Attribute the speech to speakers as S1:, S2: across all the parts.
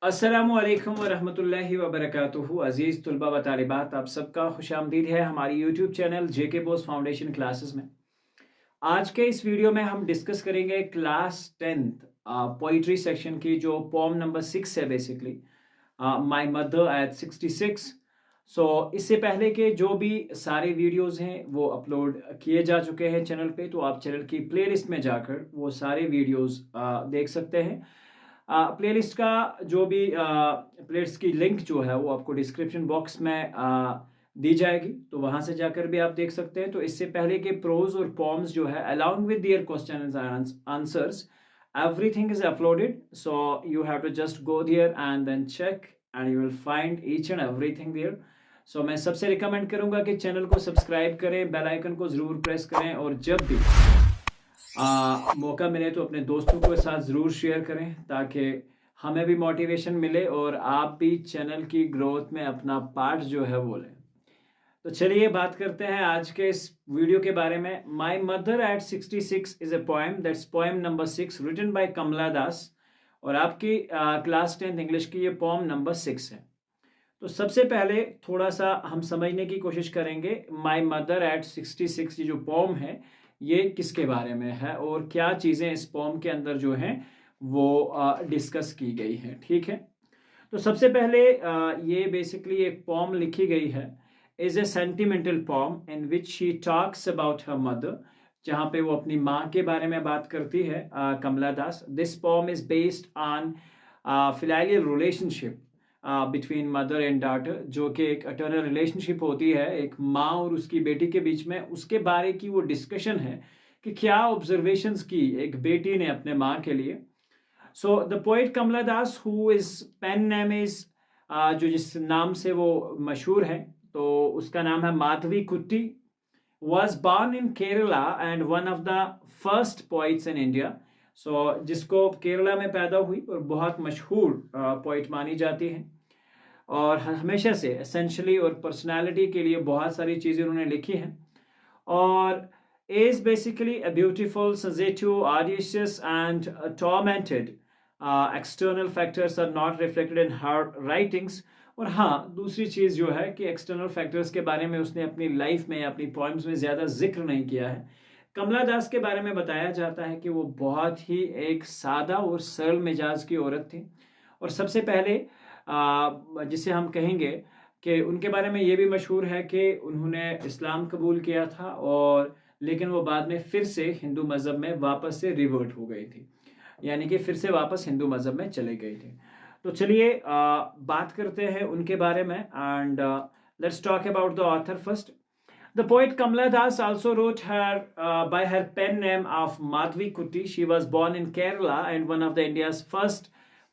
S1: अस्सलामुअलैकुम वरहमतुल्लाहि वबरकातुहू। अज़ीज़ तुलबा व तालिबात, आप सबका खुशामदीद है हमारी यूट्यूब चैनल जेके बोस फाउंडेशन क्लासेस में। आज के इस वीडियो में हम डिस्कस करेंगे क्लास 10th पोइट्री सेक्शन की जो पोम नंबर 6 है बेसिकली, माय मदर एट 66। सो इससे पहले के जो भी सारे वीडियोस हैं वो अपलोड किए जा चुके हैं चैनल पे, तो आप चैनल की प्लेलिस्ट में जाकर वो सारे वीडियोस देख सकते हैं। प्लेलिस्ट का जो भी प्लेलिस्ट की लिंक जो है वो आपको डिस्क्रिप्शन बॉक्स में दी जाएगी, तो वहां से जाकर भी आप देख सकते हैं। तो इससे पहले के प्रोज और पॉम्स जो है along with their question and answers, everything is uploaded, so you have to just go there and then check and you will find each and everything there. So मैं सबसे रिकमेंड करूंगा कि चैनल को subscribe करें, bell icon को जरूर press करें और जब भी मौका मिले तो अपने दोस्तों के साथ ज़रूर शेयर करें ताकि हमें भी मोटिवेशन मिले और आप भी चैनल की ग्रोथ में अपना पार्ट जो है वो लें। तो चलिए बात करते हैं आज के इस वीडियो के बारे में। My mother at 66 is a poem, that's poem number 6 written by Kamala Das, और आपकी क्लास 10th इंग्लिश की ये पोएम नंबर 6 है। तो सबसे पहले थोड़ा सा हम समझने की कोशिश करेंगे माई मदर एट 66 ये जो पोम है ये किसके बारे में है और क्या चीज़ें इस पोम के अंदर जो हैं वो डिस्कस की गई हैं। ठीक है, तो सबसे पहले ये बेसिकली एक पोम लिखी गई है, is a sentimental poem in which she talks about her mother, जहाँ पे वो अपनी माँ के बारे में बात करती है Kamala Das. This poem is based on filial relationship between mother and daughter, जो कि एक अटर्नल रिलेशनशिप होती है एक माँ और उसकी बेटी के बीच में, उसके बारे की वो डिस्कशन है कि क्या ऑब्जर्वेशंस की एक बेटी ने अपने माँ के लिए। So the poet Kamala Das who is pen name is, जो जिस नाम से वो मशहूर है तो उसका नाम है माधवी कुट्टी, was born in Kerala and one of the first poets in India. सो जिसको केरला में पैदा हुई और बहुत मशहूर पोइट मानी जाती है और हमेशा से एसेंशली और पर्सनालिटी के लिए बहुत सारी चीज़ें उन्होंने लिखी हैं। और is basically a beautiful, sensitive, audacious and tormented. External factors are not reflected in her writings. और हाँ, दूसरी चीज़ जो है कि एक्सटर्नल फैक्टर्स के बारे में उसने अपनी लाइफ में अपनी पॉइंट्स में ज़्यादा जिक्र नहीं किया है। कमला दास के बारे में बताया जाता है कि वो बहुत ही एक सादा और सरल मिजाज की औरत थी। और सबसे पहले जिसे हम कहेंगे कि उनके बारे में ये भी मशहूर है कि उन्होंने इस्लाम कबूल किया था और लेकिन वो बाद में फिर से हिंदू मज़हब में वापस से रिवर्ट हो गई थी, यानी कि फिर से वापस हिंदू मज़हब में चले गई थी। तो चलिए बात करते हैं उनके बारे में and let's talk about the author first. The poet Kamala Das also wrote by her pen name of Madhvi Kutty. She was born in Kerala and one of the India's first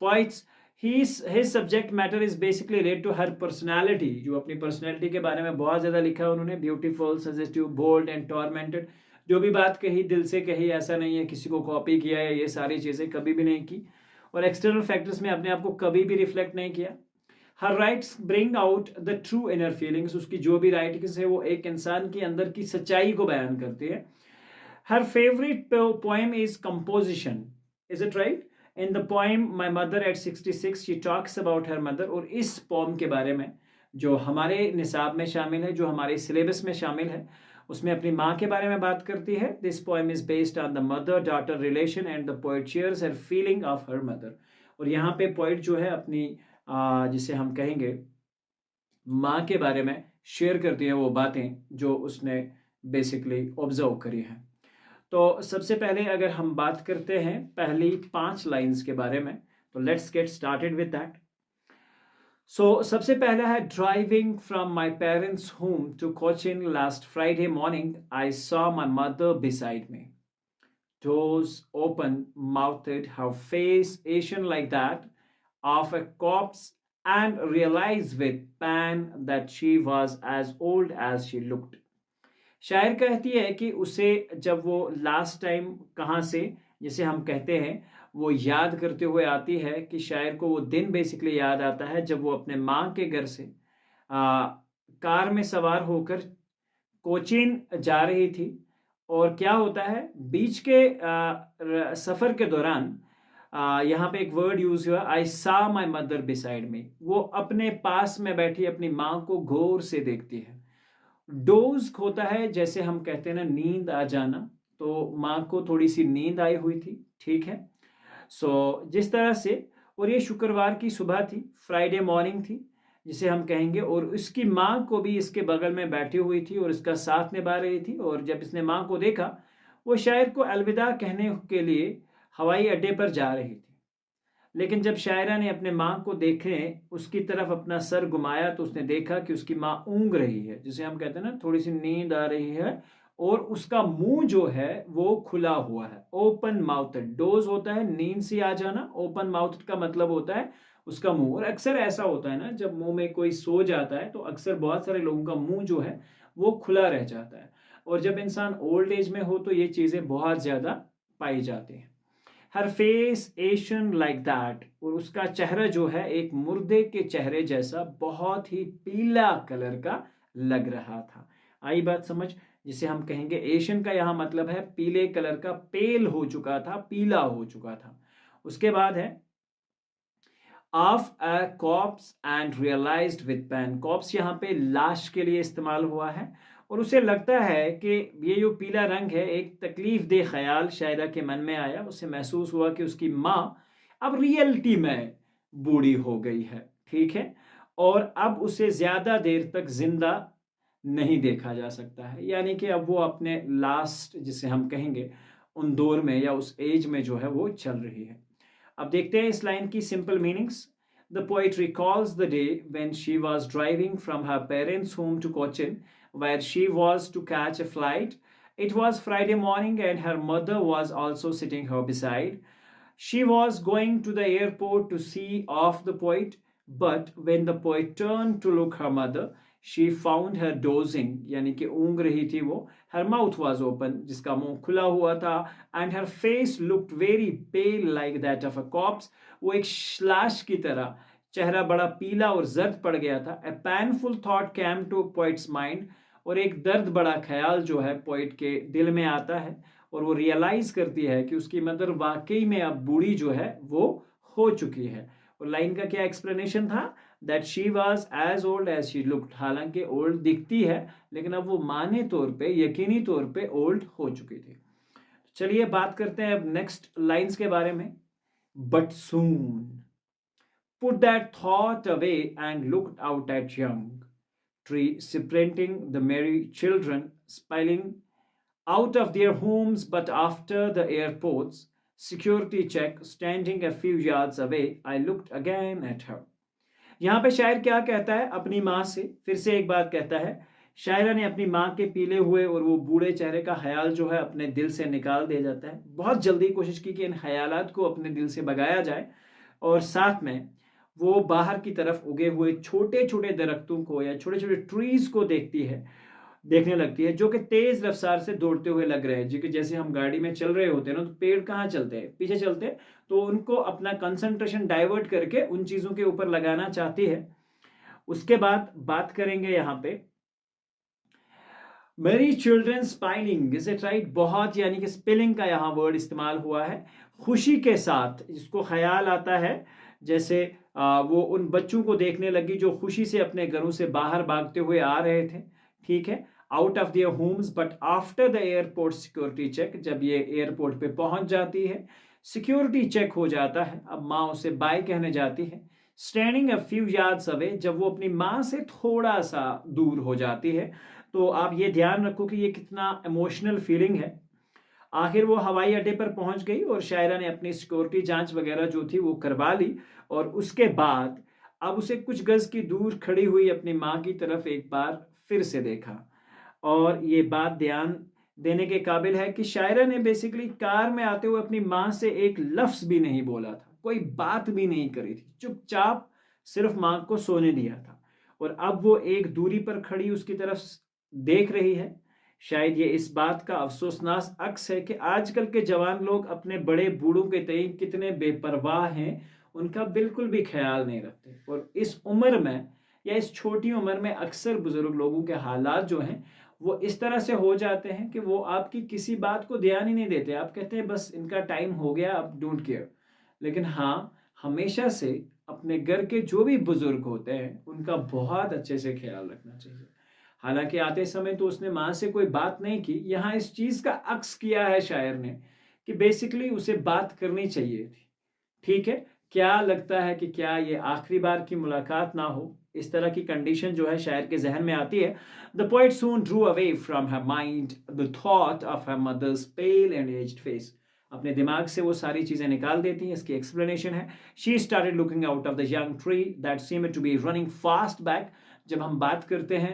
S1: poets. His subject matter is basically related to her personality. जो अपनी personality के बारे में बहुत ज़्यादा लिखा है उन्होंने, beautiful, sensitive, bold and tormented. जो भी बात कही दिल से कही, ऐसा नहीं है किसी को कॉपी किया है, ये सारी चीज़ें कभी भी नहीं की और एक्सटर्नल फैक्टर्स में अपने आप को कभी भी रिफ्लेक्ट नहीं किया। Her rights bring out the true inner feelings, उसकी जो भी राइटिंग्स है वो एक इंसान के अंदर की सच्चाई को बयान करती है। हर favourite poem is composition, is it right? In the poem my mother at 66 she talks about her mother, और इस पोएम के बारे में जो हमारे निसाब में शामिल है, जो हमारे सिलेबस में शामिल है, उसमें अपनी माँ के बारे में बात करती है। This poem is based on the mother daughter relation and the poet shares her feeling of her mother. और यहाँ पे पोइट जो है अपनी जिसे हम कहेंगे माँ के बारे में शेयर करती है वो बातें जो उसने बेसिकली ऑब्जर्व करी हैं। तो सबसे पहले अगर हम बात करते हैं पहली 5 लाइंस के बारे में, तो let's get started with that. So सबसे पहला है, driving from my parents home to Cochin last Friday morning I saw my mother beside me, doors open mouthed, her face Asian like that of a corpse, and realized with pain that she was as old as she looked. शायर कहती है कि उसे जब वो last time कहाँ से, जिसे हम कहते हैं, वो याद करते हुए आती है कि शायर को वो दिन बेसिकली याद आता है जब वो अपने माँ के घर से कार में सवार होकर कोचीन जा रही थी। और क्या होता है, बीच के सफ़र के दौरान यहाँ पे एक वर्ड यूज हुआ, आई सा माई मदर बिसाइड मी। वो अपने पास में बैठी अपनी माँ को गौर से देखती है। डोज होता है, जैसे हम कहते हैं ना नींद आ जाना, तो माँ को थोड़ी सी नींद आई हुई थी, ठीक है। जिस तरह से, और ये शुक्रवार की सुबह थी, फ्राइडे मॉर्निंग थी जिसे हम कहेंगे, और उसकी माँ को भी इसके बगल में बैठी हुई थी और इसका साथ निभा रही थी। और जब इसने माँ को देखा, वो शायर को अलविदा कहने के लिए हवाई अड्डे पर जा रही थी, लेकिन जब शायरा ने अपने माँ को देखे उसकी तरफ अपना सर घुमाया तो उसने देखा कि उसकी माँ ऊँग रही है, जिसे हम कहते हैं ना थोड़ी सी नींद आ रही है, और उसका मुंह जो है वो खुला हुआ है, ओपन माउथड। डोज होता है नींद से आ जाना, ओपन माउथड का मतलब होता है उसका मुंह। और अक्सर ऐसा होता है ना, जब मुंह में कोई सो जाता है तो अक्सर बहुत सारे लोगों का मुंह जो है वो खुला रह जाता है, और जब इंसान ओल्ड एज में हो तो ये चीजें बहुत ज्यादा पाई जाती हैं। हर फेस एशियन लाइक दैट, और उसका चेहरा जो है एक मुर्दे के चेहरे जैसा बहुत ही पीला कलर का लग रहा था। आई बात समझ, जिसे हम कहेंगे एशियन का यहाँ मतलब है पीले कलर का, पेल हो चुका था, पीला हो चुका था। उसके बाद है of a corpse and realized with pain. Corpse यहाँ पे लाश के लिए इस्तेमाल हुआ है, और उसे लगता है कि ये जो पीला रंग है, एक तकलीफ दे ख्याल शायरा के मन में आया। उसे महसूस हुआ कि उसकी माँ अब रियलिटी में बूढ़ी हो गई है, ठीक है, और अब उसे ज्यादा देर तक जिंदा नहीं देखा जा सकता है, यानी कि अब वो अपने लास्ट जिसे हम कहेंगे उन दौर में या उस एज में जो है वो चल रही है। अब देखते हैं इस लाइन की simple meanings. The poet recalls the day when she was driving from her parents home to Cochin where she was to catch a flight. It was Friday morning and her mother was also sitting her beside. She was going to the airport to see off the poet, but when the poet turned to look her mother, she found her dozing, यानी कि ऊँग रही थी वो। Her mouth was open, जिसका मुंह खुला हुआ था, and her face looked very pale like that of a corpse. वो एक लाश की तरह, चेहरा बड़ा पीला और जर्द पड़ गया था। A painful thought came to poet's mind, और एक दर्द बड़ा ख्याल जो है पोइट के दिल में आता है, और वो रियलाइज करती है कि उसकी मदर वाकई में अब बूढ़ी जो है वो हो चुकी है। और लाइन का क्या एक्सप्लेनेशन था, that she was as old as she looked. हालांकि ओल्ड दिखती है, लेकिन अब वो माने तौर पे, यकीनी तौर पे ओल्ड हो चुकी थी। चलिए बात करते हैं अब नेक्स्ट लाइंस के बारे में। But soon put that thought away and looked out at young tree sprinting, the merry children spiling out of their homes, but after the airport's security check, standing a few yards away, I looked again at her. यहाँ पे शायर क्या कहता है अपनी माँ से, फिर से एक बात कहता है। शायरा ने अपनी माँ के पीले हुए और वो बूढ़े चेहरे का ख्याल जो है अपने दिल से निकाल दिया जाता है। बहुत जल्दी कोशिश की कि इन ख्यालात को अपने दिल से भगाया जाए, और साथ में वो बाहर की तरफ उगे हुए छोटे छोटे दरख्तों को या छोटे छोटे ट्रीज को देखने लगती है, जो कि तेज रफ्तार से दौड़ते हुए लग रहे हैं। जी कि जैसे हम गाड़ी में चल रहे होते हैं ना, तो पेड़ कहाँ चलते हैं, पीछे चलते हैं, तो उनको अपना कंसंट्रेशन डाइवर्ट करके उन चीजों के ऊपर लगाना चाहती है। उसके बाद बात करेंगे यहाँ पे मेरी children spoiling, is it right, बहुत, यानी कि स्पेलिंग का यहाँ वर्ड इस्तेमाल हुआ है। खुशी के साथ, जिसको ख्याल आता है जैसे वो उन बच्चों को देखने लगी जो खुशी से अपने घरों से बाहर भागते हुए आ रहे थे, ठीक है, out of their homes, but after the airport security check, जब ये एयरपोर्ट पे पहुंच जाती है, सिक्योरिटी चेक हो जाता है, अब माँ उसे बाय कहने जाती है। Standing a few yards away, जब वो अपनी माँ से थोड़ा सा दूर हो जाती है, तो आप ये ध्यान रखो कि ये कितना इमोशनल फीलिंग है। आखिर वो हवाई अड्डे पर पहुंच गई और शायरा ने अपनी सिक्योरिटी जांच वगैरह जो थी वो करवा ली, और उसके बाद अब उसे कुछ गज की दूर खड़ी हुई अपनी माँ की तरफ एक बार फिर से देखा। और ये बात ध्यान देने के काबिल है कि शायरा ने बेसिकली कार में आते हुए अपनी माँ से एक लफ्ज भी नहीं बोला था, कोई बात भी नहीं करी थी, चुपचाप सिर्फ माँ को सोने दिया था, और अब वो एक दूरी पर खड़ी उसकी तरफ देख रही है। शायद ये इस बात का अफसोसनाक अक्स है कि आजकल के जवान लोग अपने बड़े बूढ़ों के तय कितने बेपरवाह हैं, उनका बिल्कुल भी ख्याल नहीं रखते। और इस उम्र में या इस छोटी उम्र में अक्सर बुजुर्ग लोगों के हालात जो हैं वो इस तरह से हो जाते हैं कि वो आपकी किसी बात को ध्यान ही नहीं देते। आप कहते हैं बस इनका टाइम हो गया, अब डोंट केयर। लेकिन हाँ, हमेशा से अपने घर के जो भी बुजुर्ग होते हैं उनका बहुत अच्छे से ख्याल रखना चाहिए। हालांकि आते समय तो उसने माँ से कोई बात नहीं की, यहाँ इस चीज का अक्स किया है शायर ने कि बेसिकली उसे बात करनी चाहिए थी। ठीक है, क्या लगता है कि क्या ये आखिरी बार की मुलाकात ना हो? इस तरह की कंडीशन जो है शायर के जहन में आती है। The poet soon drew away from her mind the thought of her mother's pale and aged face. अपने दिमाग से वो सारी चीजें निकाल देती हैं। इसकी एक्सप्लेनेशन है, she started looking out of the young tree that seemed to be running fast back. जब हम बात करते हैं,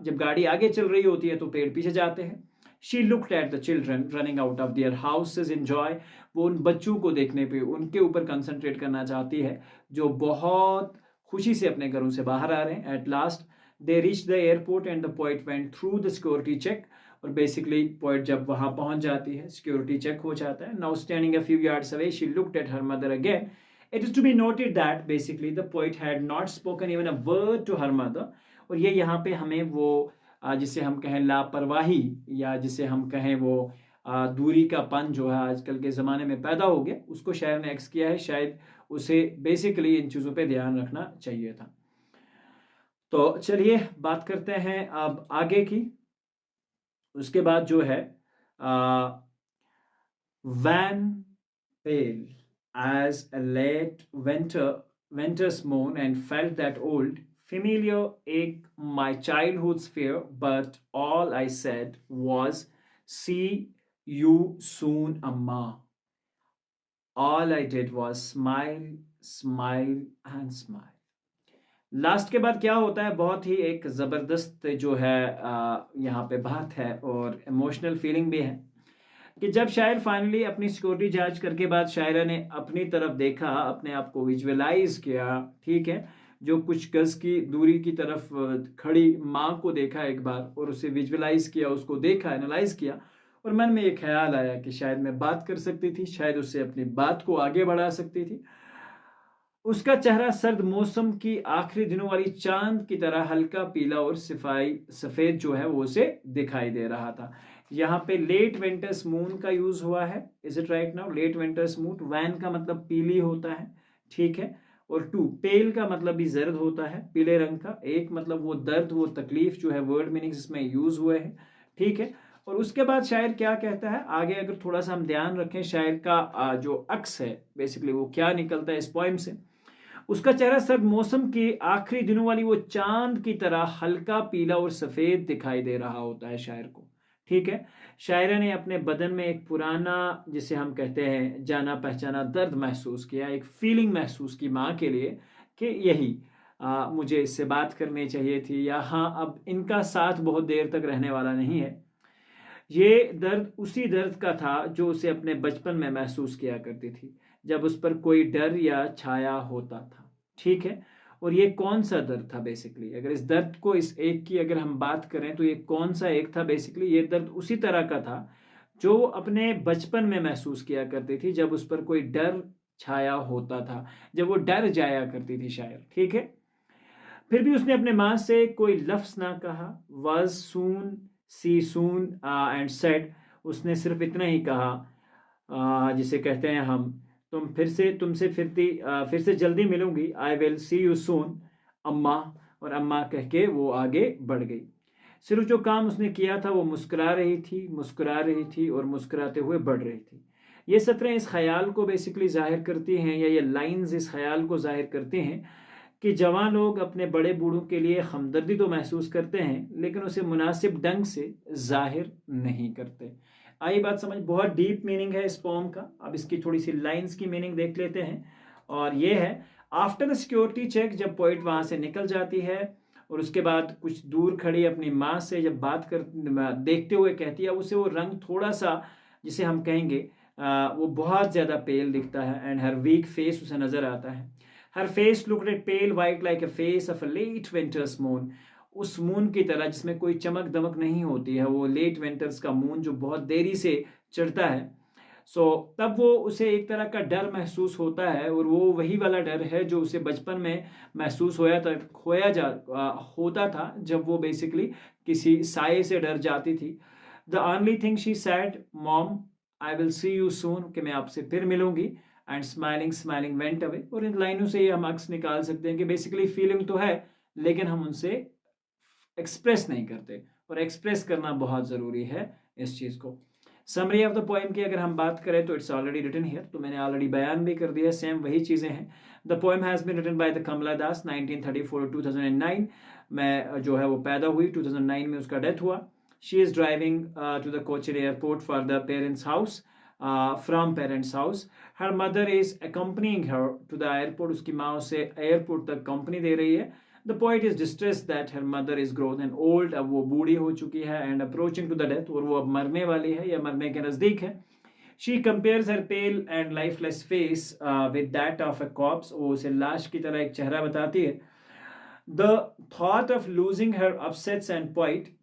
S1: जब गाड़ी आगे चल रही होती है तो पेड़ पीछे जाते हैं। She looked at the children running out of their houses in joy. वो उन बच्चों को देखने पे उनके ऊपर कंसंट्रेट करना चाहती है जो बहुत खुशी से अपने घरों से बाहर आ रहे हैं। At last they reach the airport and the poet went through the security check. और बेसिकली पोएट जब वहां पहुंच जाती है, सिक्योरिटी चेक हो जाता है। Now standing a few yards away she looked at her mother again. It is to be noted that basically the poet had not spoken even a word to her mother. और ये यहाँ पे हमें वो जिसे हम कहें लापरवाही, या जिसे हम कहें वो दूरी का पन जो है आजकल के ज़माने में पैदा हो गया, उसको शायर ने एक्स किया है। शायद उसे बेसिकली इन चीज़ों पे ध्यान रखना चाहिए था। तो चलिए बात करते हैं अब आगे की। उसके बाद जो है wan pale as a late winter's moon and felt that old familiar ache, my childhood's fear, but all I said was, see you soon, Amma. All I did was smile, smile and smile. Last के बाद क्या होता है, बहुत ही एक ज़बरदस्त जो है यहाँ पे बात है और इमोशनल फीलिंग भी है कि जब शायर फाइनली अपनी सिक्योरिटी जांच करके बाद शायरा ने अपनी तरफ देखा, अपने आप को विजुअलाइज किया, ठीक है, जो कुछ गज की दूरी की तरफ खड़ी माँ को देखा एक बार और उसे विजुअलाइज किया, उसको देखा, एनालाइज किया और मन में एक ख्याल आया कि शायद मैं बात कर सकती थी, शायद उससे अपनी बात को आगे बढ़ा सकती थी। उसका चेहरा सर्द मौसम की आखिरी दिनों वाली चांद की तरह हल्का पीला और सफेद जो है वो उसे दिखाई दे रहा था। यहाँ पे लेट विंटर्स मून का यूज हुआ है। Is it right now? Late winter's moon, wan का मतलब पीली होता है, ठीक है, और टू पेल का मतलब भी जर्द होता है, पीले रंग का। एक मतलब वो दर्द, वो तकलीफ जो है, वर्ड मीनिंग्स इसमें यूज हुए हैं, ठीक है। और उसके बाद शायर क्या कहता है आगे, अगर थोड़ा सा हम ध्यान रखें शायर का जो अक्स है बेसिकली वो क्या निकलता है इस पोएम से। उसका चेहरा सर्द मौसम के आखिरी दिनों वाली वो चांद की तरह हल्का पीला और सफेद दिखाई दे रहा होता है शायर को, ठीक है। शायरा ने अपने बदन में एक पुराना, जिसे हम कहते हैं जाना पहचाना दर्द महसूस किया, एक फीलिंग महसूस की माँ के लिए कि यही मुझे इससे बात करनी चाहिए थी, या हाँ अब इनका साथ बहुत देर तक रहने वाला नहीं है। ये दर्द उसी दर्द का था जो उसे अपने बचपन में महसूस किया करती थी, जब उस पर कोई डर या छाया होता था, ठीक है। और ये कौन सा दर्द था बेसिकली, अगर इस दर्द को, इस एक की अगर हम बात करें तो ये कौन सा एक था बेसिकली, ये दर्द उसी तरह का था जो अपने बचपन में महसूस किया करती थी, जब उस पर कोई डर छाया होता था, जब वो डर जाया करती थी शायद, ठीक है। फिर भी उसने अपने माँ से कोई लफ्ज ना कहा। Was soon, see soon and said, उसने सिर्फ इतना ही कहा जिसे कहते हैं हम, तुमसे फिर से जल्दी मिलूंगी, I will see you soon अम्मा। और अम्मा कह के वो आगे बढ़ गई। सिर्फ जो काम उसने किया था वो मुस्कुरा रही थी और मुस्कुराते हुए बढ़ रही थी। ये सतरें इस ख्याल को बेसिकली जाहिर करती हैं, या ये लाइंस इस ख्याल को जाहिर करती हैं कि जवान लोग अपने बड़े बूढ़ों के लिए हमदर्दी तो महसूस करते हैं लेकिन उसे मुनासिब ढंग से जाहिर नहीं करते। आई बात समझ? बहुत डीप मीनिंग है इस पोम का। अब इसकी थोड़ी सी लाइंस की मीनिंग देख लेते हैं, और ये है, आफ्टर द सिक्योरिटी चेक, जब पोइट वहां से निकल जाती है और उसके बाद कुछ दूर खड़ी अपनी माँ से जब बात कर देखते हुए कहती है, उसे वो रंग थोड़ा सा, जिसे हम कहेंगे वो बहुत ज़्यादा पेल दिखता है, एंड हर वीक फेस उसे नज़र आता है। हर face looked pale white like a face of a late winter's moon, उस मून की तरह जिसमें कोई चमक दमक नहीं होती है, वो लेट विंटर्स का मून जो बहुत देरी से चढ़ता है। तब वो उसे एक तरह का डर महसूस होता है, और वो वही वाला डर है जो उसे बचपन में महसूस होता था जब वो बेसिकली किसी साये से डर जाती थी। The only thing she said, mom I will see you soon, कि मैं आपसे फिर मिलूंगी, and smiling smiling went away. और इन लाइनों से ये हम अक्स निकाल सकते हैं कि बेसिकली फीलिंग तो है लेकिन हम उनसे एक्सप्रेस नहीं करते, और एक्सप्रेस करना बहुत ज़रूरी है इस चीज़ को। समरी ऑफ द पोएम की अगर हम बात करें तो इट्स ऑलरेडी रिटन हियर, तो मैंने ऑलरेडी बयान भी कर दिया, सेम वही चीज़ें हैं। The poem has been written by the Kamala Das 1934 2009 में जो है वो पैदा हुई, 2009 में उसका डेथ हुआ। She is driving to the Cochin airport for the parents house from parents house. Her mother is accompanying her to the airport, उसकी माँ उसे एयरपोर्ट तक कंपनी दे रही है। The poet is distressed that her mother is grown and old, अब वो बूढ़ी हो चुकी है, and approaching to the death, और वो अब मरने वाली है या मरने के नज़दीक है। She compares her pale and lifeless face with that of a cops, वो उसे लाश की तरह एक चेहरा बताती है। The thought of losing her upsets and poet,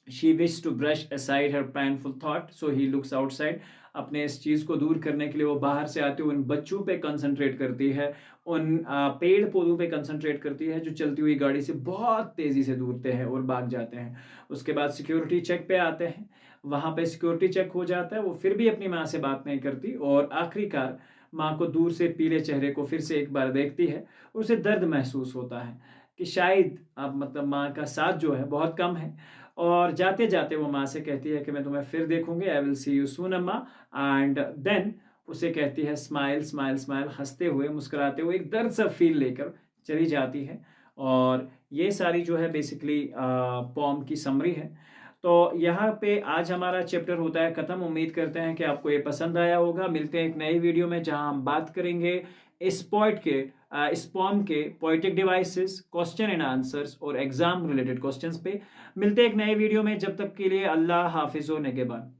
S1: she wished to brush aside her painful thought, so he looks outside। अपने इस चीज़ को दूर करने के लिए वो बाहर से आते हुए उन बच्चों पे कंसंट्रेट करती है, उन पेड़ पौधों पे कंसंट्रेट करती है जो चलती हुई गाड़ी से बहुत तेज़ी से दूरते हैं और भाग जाते हैं। उसके बाद सिक्योरिटी चेक पे आते हैं, वहाँ पे सिक्योरिटी चेक हो जाता है, वो फिर भी अपनी माँ से बात नहीं करती, और आखिरकार माँ को दूर से पीले चेहरे को फिर से एक बार देखती है, और उसे दर्द महसूस होता है कि शायद अब मतलब माँ का साथ जो है बहुत कम है। और जाते जाते वो माँ से कहती है कि मैं तुम्हें फिर देखूंगी, I will see you soon अम्मा। एंड देन उसे कहती है स्माइल स्माइल स्माइल, हंसते हुए मुस्कुराते हुए एक दर्द सा फील लेकर चली जाती है। और ये सारी जो है बेसिकली पॉम की समरी है। तो यहाँ पे आज हमारा चैप्टर होता है ख़त्म। उम्मीद करते हैं कि आपको ये पसंद आया होगा। मिलते हैं एक नई वीडियो में जहाँ हम बात करेंगे इस पोइट के इस पॉम के poetic devices, question and answers और एग्जाम रिलेटेड क्वेश्चंस पे। मिलते हैं एक नए वीडियो में, जब तक के लिए अल्लाह हाफिज़ व निगहबान।